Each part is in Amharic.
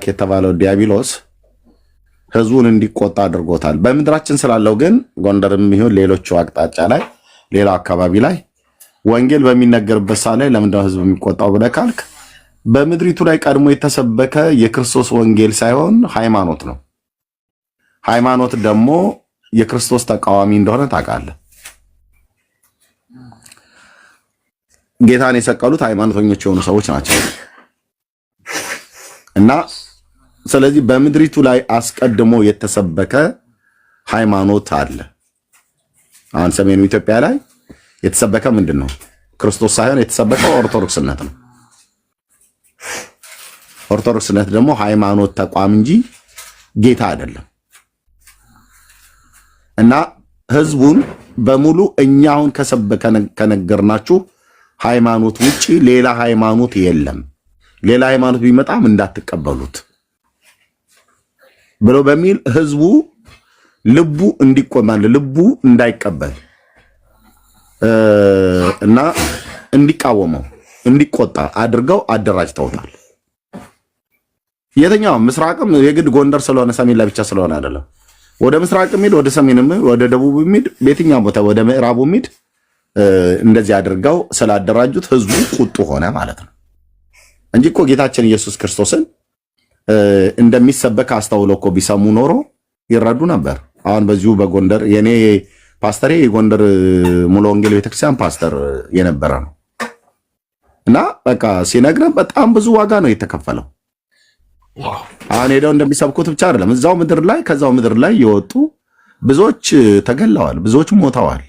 የተባለው ዲያብሎስ ህዝቡን እንዲቆጣ አድርጎታል። በምድራችን ስላለው ግን ጎንደርም ይሁን ሌሎቹ አቅጣጫ ላይ ሌላ አካባቢ ላይ ወንጌል በሚነገርበት ሰዓት ላይ ለምንድነው ህዝብ የሚቆጣው ብለህ ካልክ በምድሪቱ ላይ ቀድሞ የተሰበከ የክርስቶስ ወንጌል ሳይሆን ሃይማኖት ነው። ሃይማኖት ደግሞ የክርስቶስ ተቃዋሚ እንደሆነ ታውቃለህ። ጌታን የሰቀሉት ሃይማኖተኞች የሆኑ ሰዎች ናቸው እና ስለዚህ በምድሪቱ ላይ አስቀድሞ የተሰበከ ሃይማኖት አለ። አሁን ሰሜኑ ኢትዮጵያ ላይ የተሰበከ ምንድን ነው? ክርስቶስ ሳይሆን የተሰበከው ኦርቶዶክስነት ነው። ኦርቶዶክስነት ደግሞ ሃይማኖት ተቋም እንጂ ጌታ አይደለም። እና ህዝቡን በሙሉ እኛውን ከነገርናችሁ ሃይማኖት ውጪ ሌላ ሃይማኖት የለም፣ ሌላ ሃይማኖት ቢመጣም እንዳትቀበሉት ብሎ በሚል ህዝቡ ልቡ እንዲቆማል ልቡ እንዳይቀበል እና እንዲቃወመው እንዲቆጣ አድርገው አደራጅተውታል። የትኛው ምስራቅም የግድ ጎንደር ስለሆነ ሰሜን ላይ ብቻ ስለሆነ አይደለም። ወደ ምስራቅም ሄድ፣ ወደ ሰሜንም፣ ወደ ደቡብም ሄድ፣ በየትኛው ቦታ ወደ ምዕራቡም ሄድ እንደዚህ አድርገው ስላደራጁት ህዝቡ ቁጡ ሆነ ማለት ነው እንጂ እኮ ጌታችን ኢየሱስ ክርስቶስን እንደሚሰበክ አስተውለው እኮ ቢሰሙ ኖሮ ይረዱ ነበር። አሁን በዚሁ በጎንደር የኔ ፓስተሬ የጎንደር ሙሉ ወንጌል ቤተክርስቲያን ፓስተር የነበረ ነው እና በቃ ሲነግረን በጣም ብዙ ዋጋ ነው የተከፈለው። አሁን ሄደው እንደሚሰብኩት ብቻ አይደለም፣ እዛው ምድር ላይ ከዛው ምድር ላይ የወጡ ብዙዎች ተገለዋል፣ ብዙዎች ሞተዋል።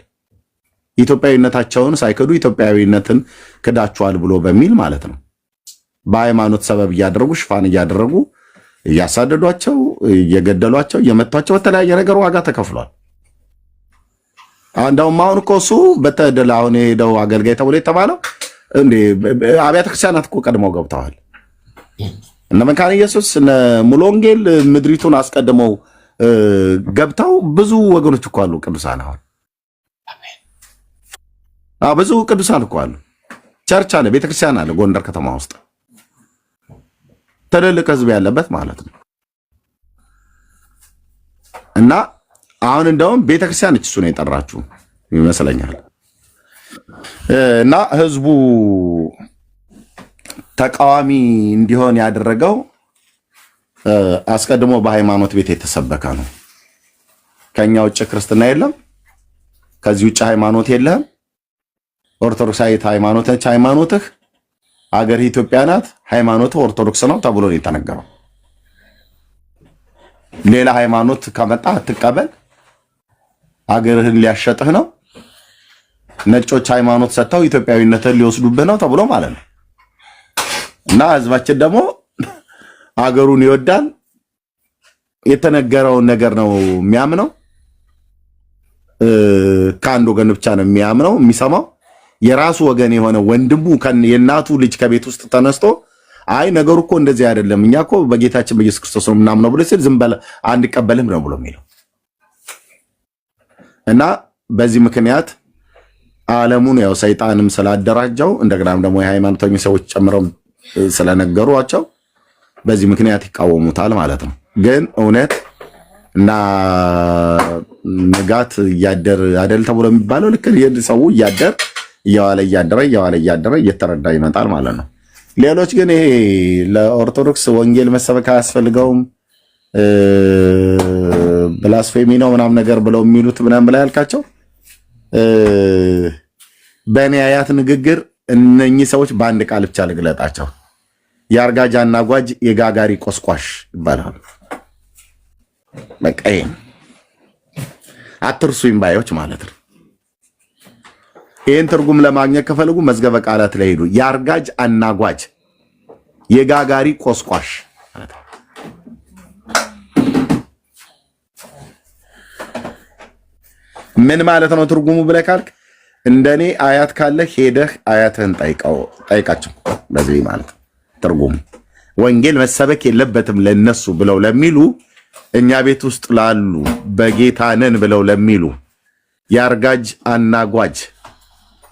ኢትዮጵያዊነታቸውን ሳይክዱ ኢትዮጵያዊነትን ክዳቸዋል ብሎ በሚል ማለት ነው። በሃይማኖት ሰበብ እያደረጉ ሽፋን እያደረጉ እያሳደዷቸው፣ እየገደሏቸው፣ እየመቷቸው በተለያየ ነገር ዋጋ ተከፍሏል። እንደውም አሁን እኮ እሱ በተደለ አሁን ሄደው አገልጋይ ተብሎ የተባለው እንዴ አብያተ ክርስቲያናት እኮ ቀድመው ገብተዋል። እነ መካነ ኢየሱስ እነ ሙሉ ወንጌል ምድሪቱን አስቀድመው ገብተው ብዙ ወገኖች እኮ አሉ ቅዱሳን። አሁን ብዙ ቅዱሳን እኮ አሉ። ቸርች አለ፣ ቤተክርስቲያን አለ ጎንደር ከተማ ውስጥ ትልልቅ ህዝብ ያለበት ማለት ነው። እና አሁን እንደውም ቤተክርስቲያን እሱ ነው የጠራችሁ ይመስለኛል። እና ህዝቡ ተቃዋሚ እንዲሆን ያደረገው አስቀድሞ በሃይማኖት ቤት የተሰበከ ነው። ከኛ ውጭ ክርስትና የለም፣ ከዚህ ውጭ ሃይማኖት የለም። ኦርቶዶክሳዊት ሃይማኖትህ ሃይማኖትህ አገር ኢትዮጵያ ናት፣ ሃይማኖትህ ኦርቶዶክስ ነው ተብሎ ነው የተነገረው። ሌላ ሃይማኖት ከመጣ አትቀበል፣ አገርህን ሊያሸጥህ ነው፣ ነጮች ሃይማኖት ሰጥተው ኢትዮጵያዊነትን ሊወስዱብህ ነው ተብሎ ማለት ነው። እና ህዝባችን ደግሞ አገሩን ይወዳል፣ የተነገረውን ነገር ነው የሚያምነው። ከአንድ ወገን ብቻ ነው የሚያምነው የሚሰማው። የራሱ ወገን የሆነ ወንድሙ የእናቱ ልጅ ከቤት ውስጥ ተነስቶ አይ ነገሩ እኮ እንደዚህ አይደለም፣ እኛ እኮ በጌታችን በኢየሱስ ክርስቶስ ነው ምናምነው ብሎ ሲል ዝም በለ አንቀበልም ነው ብሎ የሚለው። እና በዚህ ምክንያት ዓለሙን ያው ሰይጣንም ስላደራጀው እንደገናም ደግሞ የሃይማኖተኞች ሰዎች ጨምረው ስለነገሯቸው በዚህ ምክንያት ይቃወሙታል ማለት ነው። ግን እውነት እና ንጋት እያደር አይደል ተብሎ የሚባለው ልክ ሰው እያደር እየዋለ እያደረ እየተረዳ ይመጣል ማለት ነው። ሌሎች ግን ይሄ ለኦርቶዶክስ ወንጌል መሰበክ አያስፈልገውም ብላስፌሚ ነው ምናምን ነገር ብለው የሚሉት ምናምን ብላ ያልካቸው በእኔ አያት ንግግር እነኚህ ሰዎች በአንድ ቃል ብቻ ልግለጣቸው፣ የአርጋጅ አናጓጅ የጋጋሪ ቆስቋሽ ይባላሉ። በቃ ይሄን አትርሱኝ ባዮች ማለት ነው። ይህን ትርጉም ለማግኘት ከፈለጉ መዝገበ ቃላት ላይ ሄዱ። የአርጋጅ አናጓጅ የጋጋሪ ቆስቋሽ ምን ማለት ነው ትርጉሙ ብለህ ካልክ እንደኔ አያት ካለ ሄደህ አያትህን ጠይቃቸው። በዚህ ማለት ትርጉሙ ወንጌል መሰበክ የለበትም ለነሱ ብለው ለሚሉ እኛ ቤት ውስጥ ላሉ በጌታ ነን ብለው ለሚሉ የአርጋጅ አናጓጅ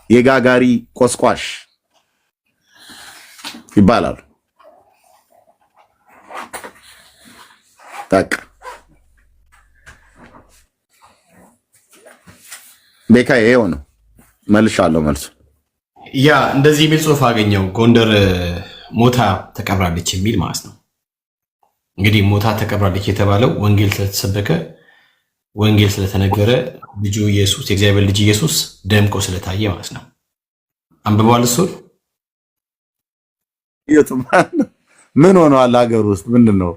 የጋጋሪ ቆስቋሽ ይባላሉ። በቃ ቤካ ይሄው ነው መልሻለሁ። መልሱ ያ እንደዚህ የሚል ጽሑፍ አገኘው። ጎንደር ሞታ ተቀብራለች የሚል ማለት ነው። እንግዲህ ሞታ ተቀብራለች የተባለው ወንጌል ስለተሰበከ ወንጌል ስለተነገረ ልጁ ኢየሱስ የእግዚአብሔር ልጅ ኢየሱስ ደምቆ ስለታየ ማለት ነው። አንብበዋል። እሱ ምን ሆነዋል? ሀገር ውስጥ ምንድን ነው?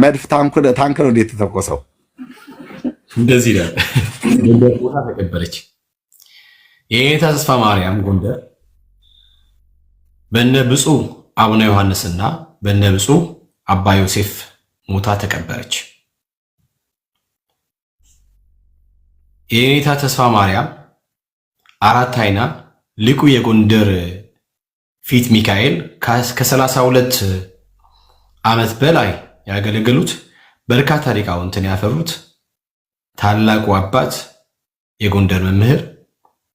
መድፍ ታንክ ነው እንዴት ተተኮሰው? እንደዚህ ይላል። ጎንደር ሞታ ተቀበረች። የኔታ ተስፋ ማርያም ጎንደር በነ ብፁዕ አቡነ ዮሐንስና በነ ብፁዕ አባ ዮሴፍ ሞታ ተቀበረች። የኔታ ተስፋ ማርያም አራት አይና ሊቁ የጎንደር ፊት ሚካኤል ከ32 ዓመት በላይ ያገለገሉት በርካታ ሊቃውንትን ያፈሩት ታላቁ አባት የጎንደር መምህር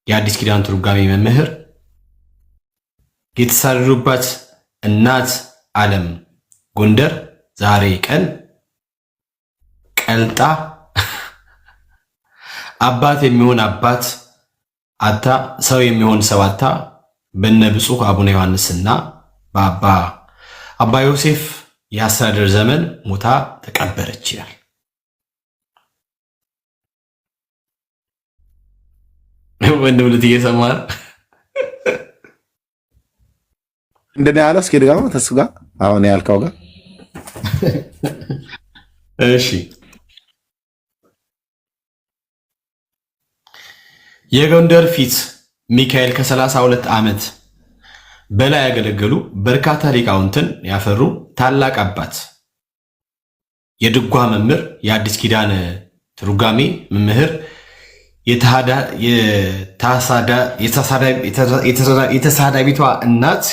የአዲስ ኪዳን ትርጓሜ መምህር የተሳደዱባት እናት ዓለም ጎንደር ዛሬ ቀን ቀልጣ አባት የሚሆን አባት አታ ሰው የሚሆን ሰው አታ በነ ብፁዕ አቡነ ዮሐንስና በአባ ዮሴፍ የአስተዳደር ዘመን ሞታ ተቀበረች ይላል። ወንድም ልት እየሰማህ እንደኔ ያለ እስኪ ድጋማ ተስፋ ጋር አሁን ያልከው ጋር እሺ የጎንደር ፊት ሚካኤል ከ32 ዓመት በላይ ያገለገሉ በርካታ ሊቃውንትን ያፈሩ ታላቅ አባት የድጓ መምህር የአዲስ ኪዳን ትርጓሜ መምህር የተሳዳቢቷ እናት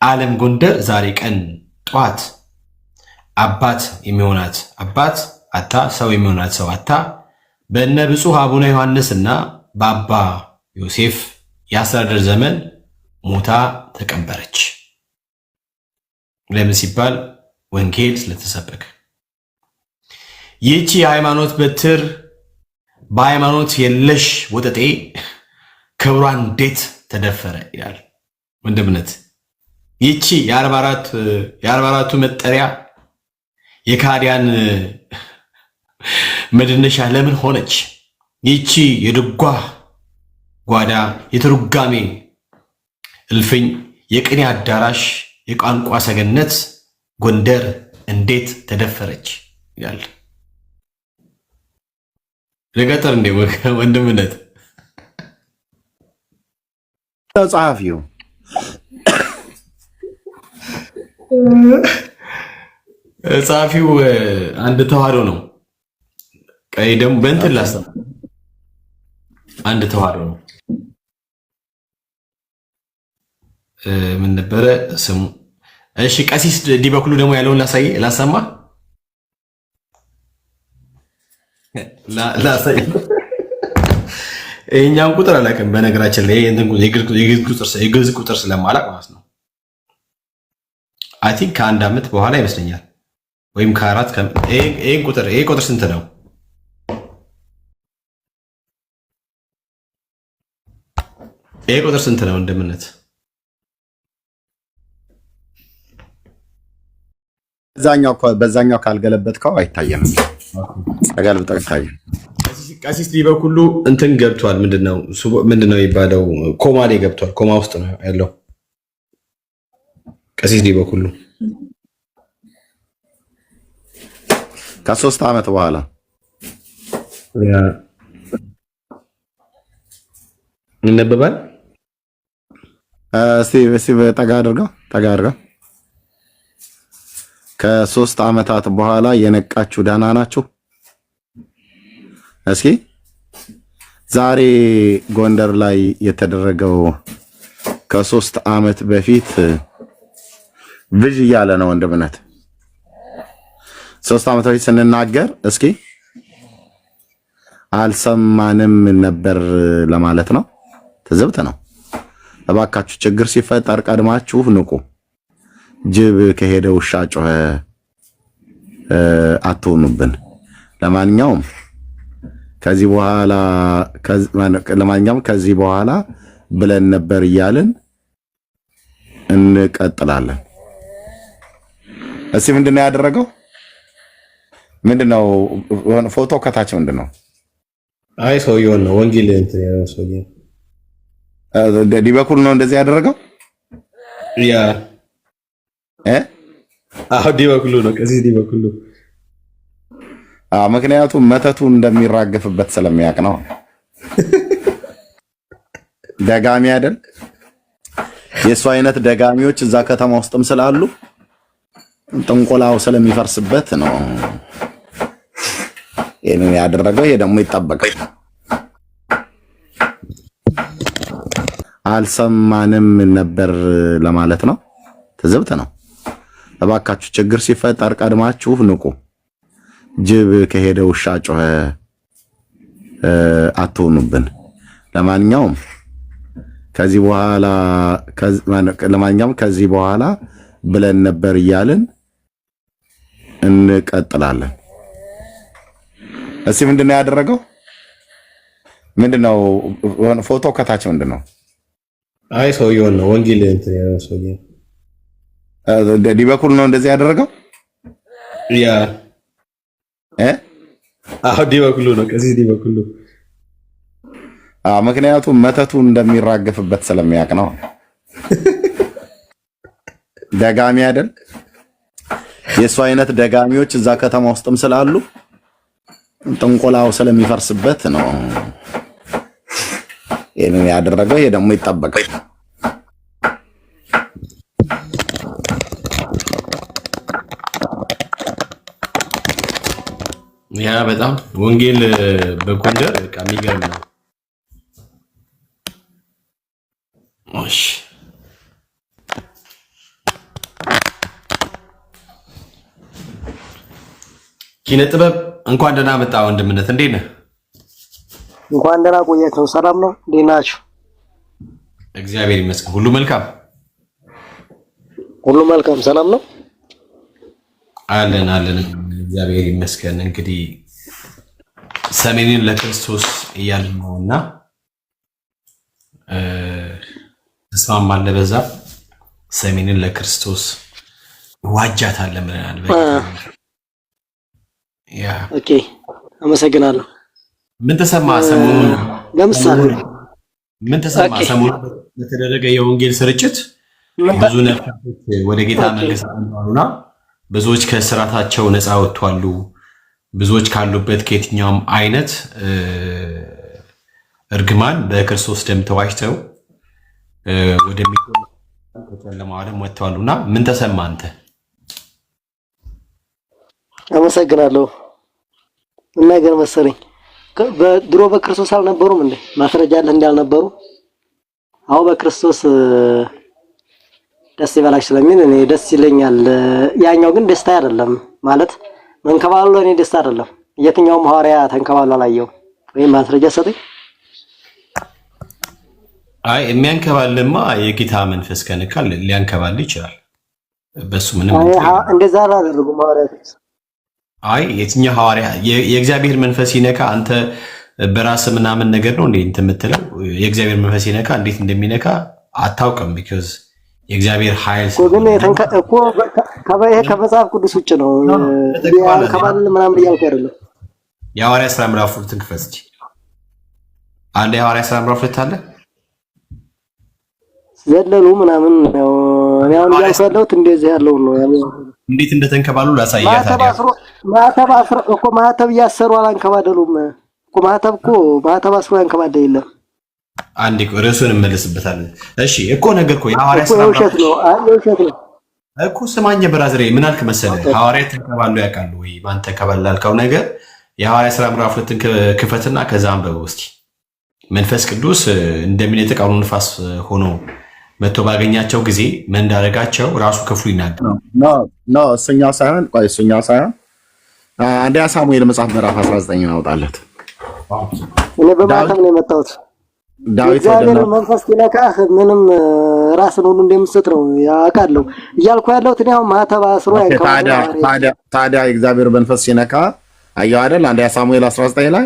ዓለም ጎንደር ዛሬ ቀን ጠዋት አባት የሚሆናት አባት አታ ሰው የሚሆናት ሰው አታ በእነ ብፁዕ አቡነ ዮሐንስ እና በአባ ዮሴፍ የአስተዳደር ዘመን ሞታ ተቀበረች። ለምን ሲባል ወንጌል ስለተሰበከ። ይህቺ የሃይማኖት በትር በሃይማኖት የለሽ ወጠጤ ክብሯ እንዴት ተደፈረ ይላል ወንድምነት። ይህቺ የ44ቱ መጠሪያ የካዲያን መድነሻ ለምን ሆነች? ይህቺ የድጓ ጓዳ የትርጓሜ እልፍኝ የቅኔ አዳራሽ የቋንቋ ሰገነት ጎንደር እንዴት ተደፈረች ይላል። ለገጠር እንደ ወንድምነት ጸሐፊው ጸሐፊው አንድ ተዋህዶ ነው። ቀይ ደግሞ በእንትን ላስተም አንድ ተዋህዶ ነው። ምን ነበረ ስሙ? እሺ ቀሲስ ዲበኩሉ ደግሞ ያለውን ላሰማ ላሳይ። ይሄኛውን ቁጥር አላውቅም በነገራችን ላይ የግዕዝ ቁጥር ስለማላውቅ ማለት ነው። አይ ቲንክ ከአንድ ዓመት በኋላ ይመስለኛል ወይም ከአራት ይሄ ቁጥር ስንት ነው? ይሄ ቁጥር ስንት ነው? እንደምነት በዛኛው ካልገለበጥከው አይታየንም። ተገልብጠው ይታያል። ቀሲስ ዲበኩሉ እንትን ገብቷል። ምንድነው የሚባለው? ኮማ ላይ ገብቷል። ኮማ ውስጥ ነው ያለው ቀሲስ ዲበኩሉ ከ3 ዓመት በኋላ ይነበባል። እስቲ ጠጋ አድርገው ከ3 ዓመታት በኋላ የነቃችሁ ደህና ናችሁ? እስኪ ዛሬ ጎንደር ላይ የተደረገው ከ3 ዓመት በፊት ብዥ እያለ ነው ወንድምነት። 3 ዓመት በፊት ስንናገር እስኪ አልሰማንም ነበር ለማለት ነው። ትዝብት ነው። እባካችሁ ችግር ሲፈጠር ቀድማችሁ ንቁ። ጅብ ከሄደ ውሻ ጮኸ አትሆኑብን። ለማንኛውም ከዚህ በኋላ ብለን ነበር እያልን እንቀጥላለን። እስኪ ምንድነው ያደረገው? ምንድነው ፎቶ ከታች ምንድነው? አይ ሰውየውን ነው ወንጌል እንትን ያለው ሰውየው ዲበኩል ነው እንደዚህ ያደረገው። ያ ዲበኩሉ ነው ከዚህ ዲበኩሉ። ምክንያቱም መተቱ እንደሚራገፍበት ስለሚያውቅ ነው። ደጋሚ አይደል? የእሱ አይነት ደጋሚዎች እዛ ከተማ ውስጥም ስላሉ ጥንቆላው ስለሚፈርስበት ነው ይሄንን ያደረገው። ይሄ ደግሞ ይጠበቃል። አልሰማንም ነበር ለማለት ነው። ትዝብት ነው። እባካችሁ ችግር ሲፈጠር ቀድማችሁ ንቁ። ጅብ ከሄደ ውሻ ጮኸ አትሆኑብን። ለማንኛውም ከዚህ በኋላ ብለን ነበር እያልን እንቀጥላለን። እስኪ ምንድነው ያደረገው? ምንድነው ፎቶ ከታች ምንድነው? አይ ሰውየውን ነው ወንጌል እንትን ያለው ሰውየው ዲበኩል ነው እንደዚህ ያደረገው። ያ ዲበኩሉ ነው ከዚህ ዲበኩሉ። ምክንያቱም መተቱ እንደሚራገፍበት ስለሚያውቅ ነው። ደጋሚ አይደል? የእሱ አይነት ደጋሚዎች እዛ ከተማ ውስጥም ስላሉ ጥንቆላው ስለሚፈርስበት ነው ይሄንን ያደረገው። ይሄ ደግሞ ይጠበቃል። ያ በጣም ወንጌል በጎንደር በቃ የሚገርም ነው። እሺ ኪነ ጥበብ እንኳን ደህና መጣ ወንድምነት፣ እንዴት ነህ? እንኳን ደህና ቆያችሁ። ሰላም ነው? እንዴት ናችሁ? እግዚአብሔር ይመስገን፣ ሁሉ መልካም፣ ሁሉ መልካም። ሰላም ነው አለን እግዚአብሔር ይመስገን። እንግዲህ ሰሜንን ለክርስቶስ እያልን ነውና ተስማማለህ? በዛ ሰሜንን ለክርስቶስ ዋጃታለን ብለናል። ኦኬ፣ አመሰግናለሁ። ምን ተሰማ ሰሞኑን? ለምሳሌ ምን ተሰማ ሰሞኑን በተደረገ የወንጌል ስርጭት ብዙ ነፍሳቶች ወደ ጌታ መንግስት አሉና ብዙዎች ከስራታቸው ነፃ ወጥቷሉ። ብዙዎች ካሉበት ከየትኛውም አይነት እርግማን በክርስቶስ ደም ተዋጅተው ወደሚገኝ ጨለማው ዓለም ወጥተዋሉና ምን ተሰማ አንተ? አመሰግናለሁ። ነገር መሰለኝ በድሮ በክርስቶስ አልነበሩም እንዴ? ማስረጃ አለ እንዳልነበሩ። አሁን በክርስቶስ ደስ ይበላሽ ስለሚል እኔ ደስ ይለኛል። ያኛው ግን ደስታ አይደለም ማለት መንከባሉ እኔ ደስታ አይደለም። የትኛውም ሐዋርያ ተንከባሉ አላየው ወይ ማስረጃ ሰጠኝ። አይ የሚያንከባልማ የጌታ መንፈስ ከነካል ሊያንከባል ይችላል። በሱ ምንም እንደዛ አላደረጉም ሐዋርያት። አይ የትኛው ሐዋርያ የእግዚአብሔር መንፈስ ይነካ አንተ በራስ ምናምን ነገር ነው እንዴ እንትን የምትለው? የእግዚአብሔር መንፈስ ይነካ እንዴት እንደሚነካ አታውቅም። ቢኮዝ የእግዚአብሔር ኃይል ግን እኮ ከመጽሐፍ ቅዱስ ውጭ ነው ያንከባል ምናምን እያልኩ አይደለም። የሐዋርያ ሥራ ምዕራፍ 2 ክፈት እንጂ አንድ የሐዋርያ ሥራ ምዕራፍ 2 አለ ዘለሉ ምናምን ነው። እኔ አሁን ያልፈለውት እንደዚህ ያለው ነው። እንዴት እንደተንከባሉ ላሳያታ ማህተብ እያሰሩ አላንከባደሉም እኮ ማህተብ አስሮ ያንከባደል የለም። አንዴ ርዕሱን እንመለስበታለን። እሺ እኮ ነገርኩ የሐዋርያ ሥራ ውሸት ነው እኮ ስማኝ ብራዝሬ፣ ምን አልክ መሰለህ? ሐዋርያ ተንከባሉ ያውቃሉ ወይ? ማን ተንከባል ላልከው ነገር የሐዋርያ ሥራ ምዕራፍ 2 ክፈትና ከዛ አንብበው እስቲ። መንፈስ ቅዱስ እንደሚነጥቅ አውሎ ንፋስ ሆኖ መጥቶ ባገኛቸው ጊዜ ምን እንዳደረጋቸው ራሱ ክፍሉ ይናገራል። እሱኛው ሳይሆን አንደኛ ሳሙኤል መጽሐፍ ምዕራፍ 19 ያወጣለት። እኔ በማተም ነው የመጣሁት። ዳዊት እግዚአብሔር መንፈስ ሲነካህ ምንም ራስን ሁሉ እንደምትሰጥ ነው ያውቃለሁ እያልኩ ያለሁት እኔ አሁን ማተብ አስሮ ታዲያ እግዚአብሔር መንፈስ ሲነካ አየሁ አይደል? አንደኛ ሳሙኤል 19 ላይ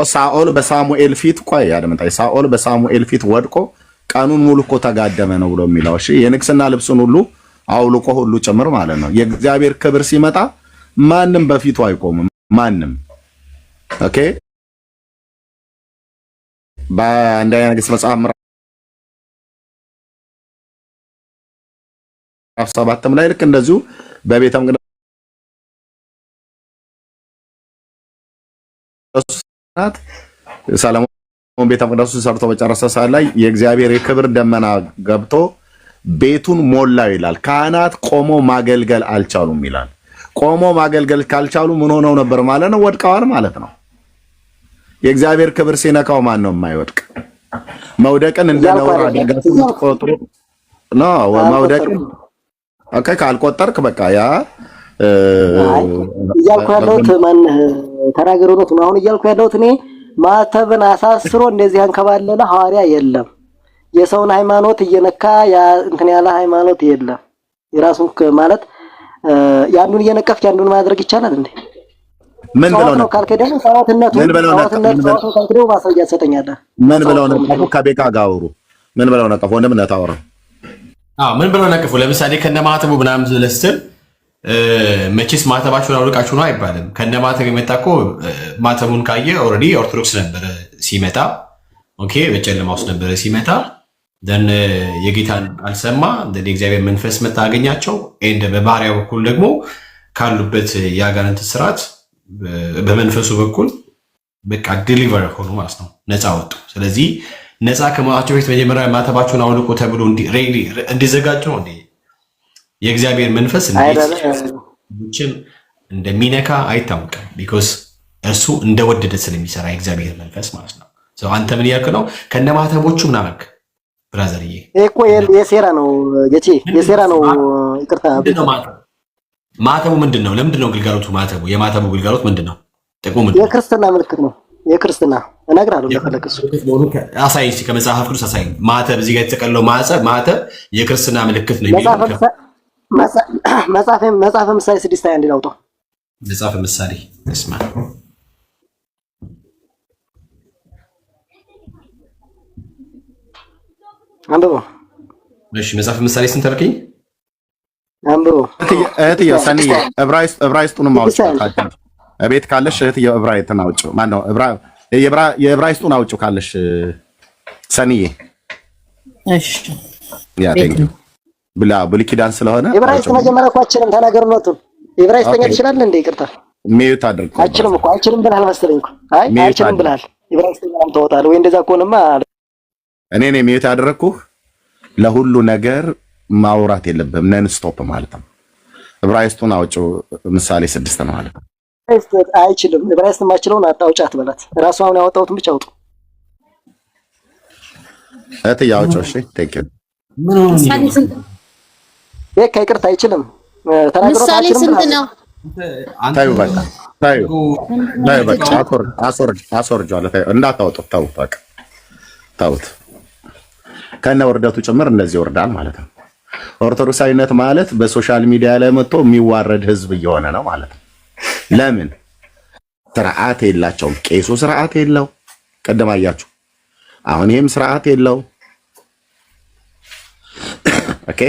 ሳኦል በሳሙኤል ፊት ቆይ አድምጣኝ። ሳኦል በሳሙኤል ፊት ወድቆ ቀኑን ሙሉ እኮ ተጋደመ ነው ብሎ የሚለው። እሺ የንግስና ልብሱን ሁሉ አውልቆ ሁሉ ጭምር ማለት ነው። የእግዚአብሔር ክብር ሲመጣ ማንም በፊቱ አይቆምም። ማንም ኦኬ። በአንደኛ ነገሥት መጽሐፍ ምዕራፍ 7 ላይ ልክ እንደዚሁ በቤተ መቅደስ ሰለሞን ቤተ መቅደሱን ሰርቶ በጨረሰ ሰዓት ላይ የእግዚአብሔር የክብር ደመና ገብቶ ቤቱን ሞላው ይላል። ካህናት ቆሞ ማገልገል አልቻሉም ይላል። ቆሞ ማገልገል ካልቻሉ ምን ሆነው ነበር ማለት ነው? ወድቀዋል ማለት ነው። የእግዚአብሔር ክብር ሲነካው ማን ነው የማይወድቅ? መውደቅን እንደ ነውር አደጋ ስትቆጥሩ ነው። መውደቅን ኦኬ ካልቆጠርክ በቃ ያ እያልኩ ያለሁት ማነህ ተናገር ነው። አሁን እያልኩ ያለሁት እኔ ማተብን አሳስሮ እንደዚህ አንከባለለ ሐዋርያ የለም። የሰውን ሃይማኖት እየነካ ያ እንትን ያለ ሃይማኖት የለም። የራሱን ማለት ያንዱን እየነቀፍክ ያንዱን ማድረግ ይቻላል እንዴ? ምን ብለው ነው ካልከደም ሰዋትነቱ ካልከደው ማሳያ ሰጠኛለህ። ምን ብለው ነው ከቤካ ጋር አውሩ። ምን ብለው ነቀፉ? ወንድምነት አወራ። ምን ብለው ነቀፉ? ለምሳሌ ከነማተቡ ምናምን ስለስትል መቼስ ማተባችሁን አውልቃችሁ ነው አይባልም። ከነማተብ የመጣ እኮ ማተቡን ካየ ኦልሬዲ ኦርቶዶክስ ነበረ ሲመጣ። ኦኬ በጨለማ ውስጥ ነበረ ሲመጣ ደን የጌታን አልሰማ እንደ እግዚአብሔር መንፈስ መጣ አገኛቸው። ኤንድ በባህሪያ በኩል ደግሞ ካሉበት የአጋንንት ስርዓት በመንፈሱ በኩል በቃ ዲሊቨር ሆኑ ማለት ነው፣ ነፃ ወጡ። ስለዚህ ነፃ ከመሆናቸው በፊት መጀመሪያ ማተባቸውን አውልቆ ተብሎ እንዲዘጋጁ ነው እንዴ የእግዚአብሔር መንፈስ እንዴት እንደሚነካ አይታወቅም። ቢኮዝ እርሱ እንደወደደ ስለሚሰራ የእግዚአብሔር መንፈስ ማለት ነው። አንተ ምን ያልክ ነው? ከነማተቦቹ ምን አደረግ ብራዘርዬ? እኮ የሴራ ነው ጌቼ፣ የሴራ ነው። ይቅርታ ማተቡ ምንድን ነው? ለምንድን ነው ግልጋሎቱ? ማተቡ የማተቡ ግልጋሎት ምንድን ነው? ጥቅሙ ምንድን ነው? የክርስትና ምልክት ነው። የክርስትና እነግርሃለሁ። ለፈለክስ አሳይ፣ ከመጽሐፍ ቅዱስ አሳይ። ማተብ እዚህ ጋር የተጠቀለው ማተብ የክርስትና ምልክት ነው የሚለው መጽሐፈ ምሳሌ 6:21 ላውጣው። መጽሐፈ ምሳሌ እስማ አንብቦ። እሺ መጽሐፈ ምሳሌ ስንት አልከኝ? አንብቦ። እህትዬው ሰኒዬ ዕብራይስጡንም አውጪው ካለሽ እቤት ካለሽ እህትዬው ዕብራይስጡን አውጪው። ማነው የዕብራይስጡን አውጪው ካለሽ ሰኒዬ። እሺ ያ ቴንኪው ብላ ብሉይ ኪዳን ስለሆነ ዕብራይስጥ መጀመሪያ እኮ አችልም ተናገር ነው። ዕብራይስጥኛ ትችላለህ እንዴ? ይቅርታ ሚዩት አድርግ። አችልም እኮ አችልም ብለሃል መሰለኝ እኮ። አይ አችልም ብለሃል። ዕብራይስጥኛ ተወጣለህ ወይ? እንደዛ ከሆነማ እኔ ነኝ ሚዩት ያደረኩህ። ለሁሉ ነገር ማውራት የለብህም ነን ስቶፕ ማለት ነው። ዕብራይስጡን አውጪው ምሳሌ 6 ነው ማለት ነው። አይችልም። ዕብራይስጥ ማችለውን አጣውጫት በላት። ራሱ አሁን ያወጣሁትን ብቻ አውጡ። እህትዬ አውጪው። እሺ ቴንኪው። ይቅርታ አይችልም። ምሳሌ ስንት ነው? ታዩ በቃ ታዩ በቃ አስወርጃለሁ። እንዳታወጡት ተው በቃ ተውት። ከነ ወርደቱ ጭምር እንደዚህ ወርዳል ማለት ነው። ኦርቶዶክሳዊነት ማለት በሶሻል ሚዲያ ላይ መጥቶ የሚዋረድ ህዝብ እየሆነ ነው ማለት ነው። ለምን ስርዓት የላቸውም? ቄሱ ስርዓት የለው፣ ቅድም አያችሁ። አሁን ይሄም ስርዓት የለው። ኦኬ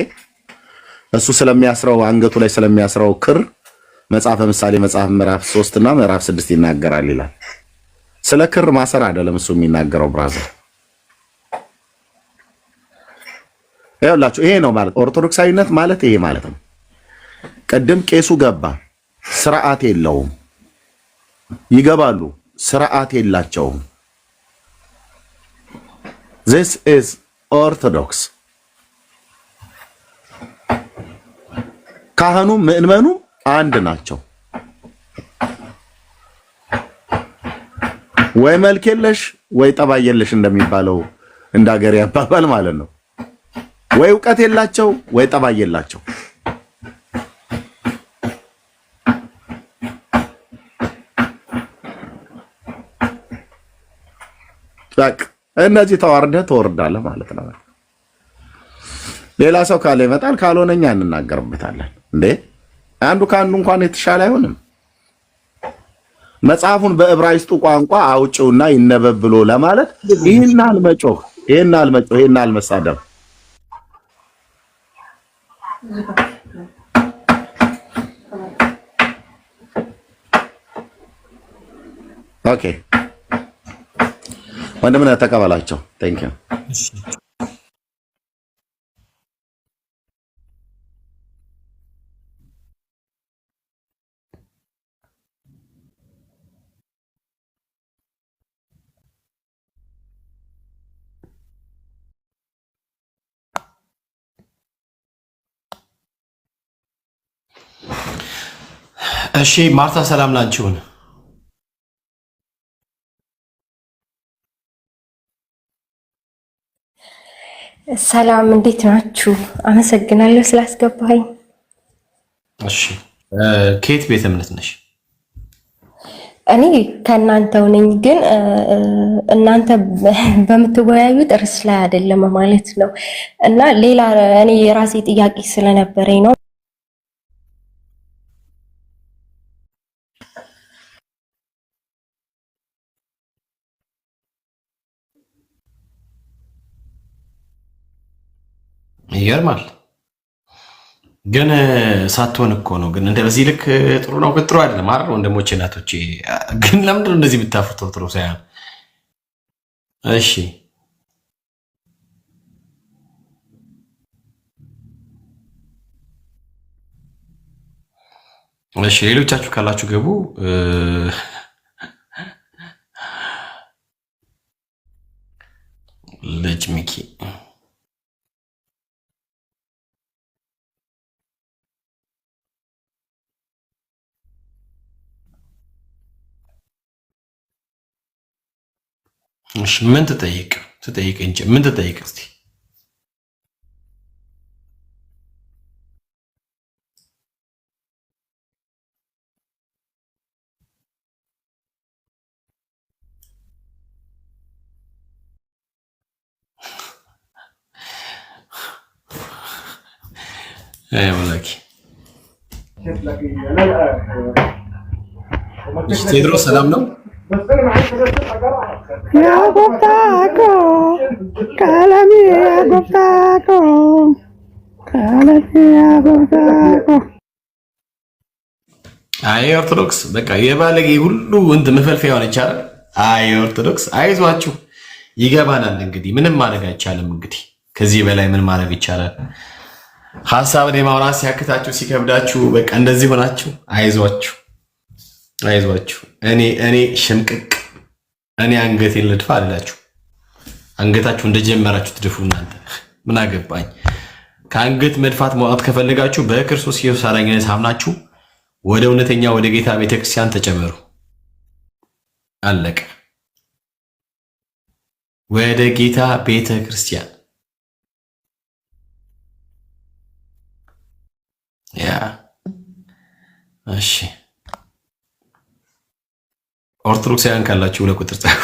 እሱ ስለሚያስረው አንገቱ ላይ ስለሚያስረው ክር መጽሐፈ ምሳሌ መጽሐፍ ምዕራፍ 3 እና ምዕራፍ 6 ይናገራል ይላል። ስለ ክር ማሰር አይደለም እሱ የሚናገረው ብራዘር። ይኸውላችሁ ይሄ ነው ማለት ኦርቶዶክሳዊነት ማለት ይሄ ማለት ነው። ቅድም ቄሱ ገባ፣ ስርዓት የለውም። ይገባሉ፣ ስርዓት የላቸውም። this is orthodox። ካህኑ ምእመኑ አንድ ናቸው። ወይ መልክ የለሽ ወይ ጠባይ የለሽ እንደሚባለው እንደ ሀገር ያባባል ማለት ነው። ወይ እውቀት የላቸው ወይ ጠባይ የላቸው። በቃ እነዚህ ተዋርደህ ትወርዳለህ ማለት ነው። ሌላ ሰው ካለ ይመጣል፣ ካልሆነ እኛ እንናገርበታለን። እንዴ አንዱ ከአንዱ እንኳን የተሻለ አይሆንም። መጽሐፉን በዕብራይስጡ ቋንቋ አውጪውና ይነበብ ብሎ ለማለት ይህን አልመጮህ፣ ይህን አልመጮህ፣ ይህን አልመሳደብ። ኦኬ ወንድምነህ ተቀበላቸው። ቴንክ ዩ። እሺ ማርታ ሰላም ላንቺውን። ሰላም እንዴት ናችሁ? አመሰግናለሁ ስላስገባኝ። እሺ ከየት ቤተ እምነት ነሽ? እኔ ከእናንተው ነኝ፣ ግን እናንተ በምትወያዩት ርዕስ ላይ አይደለም ማለት ነው። እና ሌላ እኔ የራሴ ጥያቄ ስለነበረኝ ነው። ይገርማል። ግን ሳትሆን እኮ ነው። ግን እንደ በዚህ ልክ ጥሩ ነው ጥሩ አይደለም አይደል? ወንድሞቼ እናቶቼ፣ ግን ለምንድን ነው እንደዚህ የምታፍሩት? ጥሩ ሳይሆን እሺ እሺ፣ ሌሎቻችሁ ካላችሁ ገቡ። ልጅ ሚኪ እሺ ምን ትጠይቅ እንጂ ምን ትጠይቅ እስቲ? አይ ወላኪ ቴድሮስ ሰላም ነው? ያጎብታኮ ካለሚ ያጎብታኮ አይ ኦርቶዶክስ በቃ የባለጌ ሁሉ እንትን መፈልፈያ ሆነች አይደል? አይ ኦርቶዶክስ አይዟችሁ፣ ይገባናል። እንግዲህ ምንም ማድረግ አይቻልም። እንግዲህ ከዚህ በላይ ምን ማድረግ ይቻላል? ሐሳብን የማውራት ሲያክታችሁ ሲከብዳችሁ በቃ እንደዚህ ሆናችሁ አይዟችሁ አይዟችሁ። እኔ ሽምቅቅ እኔ አንገቴን ልድፋ አላችሁ። አንገታችሁ እንደጀመራችሁ ትድፉ። እናንተ ምን አገባኝ። ከአንገት መድፋት መውጣት ከፈለጋችሁ በክርስቶስ ኢየሱስ አዳኝነት አምናችሁ ወደ እውነተኛ ወደ ጌታ ቤተክርስቲያን ተጨመሩ። አለቀ። ወደ ጌታ ቤተክርስቲያን ያ እሺ። ኦርቶዶክሳውያን ካላችሁ ሁለት ቁጥር ጻፉ።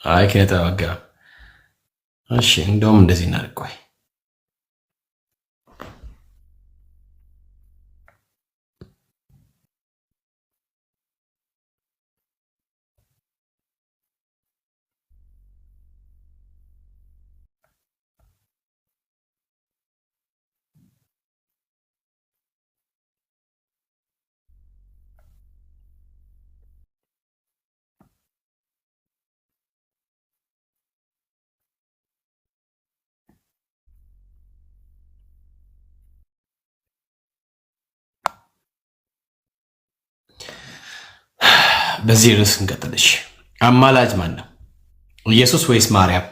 አይ ከተዋጋ እሺ፣ እንደውም እንደዚህ እናድርግ። ቆይ በዚህ ርዕስ እንቀጥልሽ። አማላጅ ማን ነው? ኢየሱስ ወይስ ማርያም?